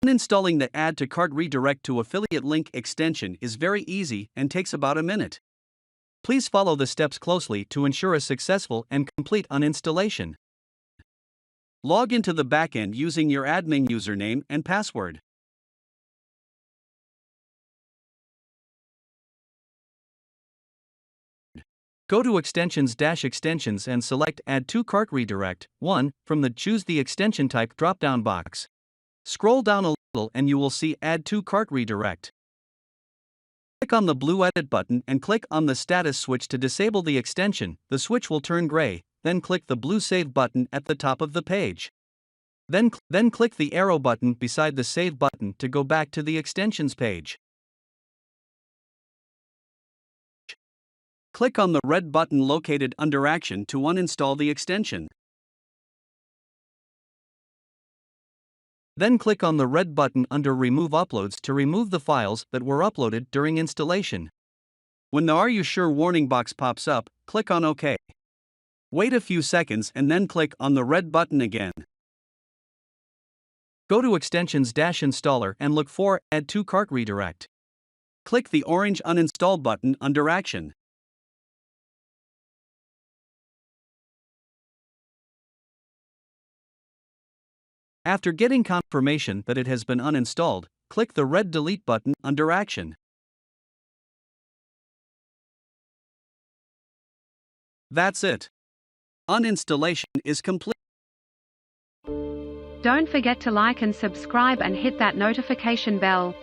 Uninstalling the Add to Cart Redirect to Affiliate Link extension is very easy and takes about a minute. Please follow the steps closely to ensure a successful and complete uninstallation. Log into the backend using your admin username and password. Go to Extensions and select Add to Cart Redirect 1 from the Choose the Extension Type drop-down box. Scroll down a little and you will see Add to Cart Redirect. Click on the blue Edit button and click on the status switch to disable the extension. The switch will turn gray, then click the blue Save button at the top of the page. Then click the arrow button beside the Save button to go back to the extensions page. Click on the red button located under Action to uninstall the extension. Then click on the red button under Remove Uploads to remove the files that were uploaded during installation. When the Are You Sure warning box pops up, click on OK. Wait a few seconds and then click on the red button again. Go to Extensions-Installer and look for Add to Cart Redirect. Click the orange Uninstall button under Action. After getting confirmation that it has been uninstalled, click the red Delete button under Action. That's it. Uninstallation is complete. Don't forget to like and subscribe and hit that notification bell.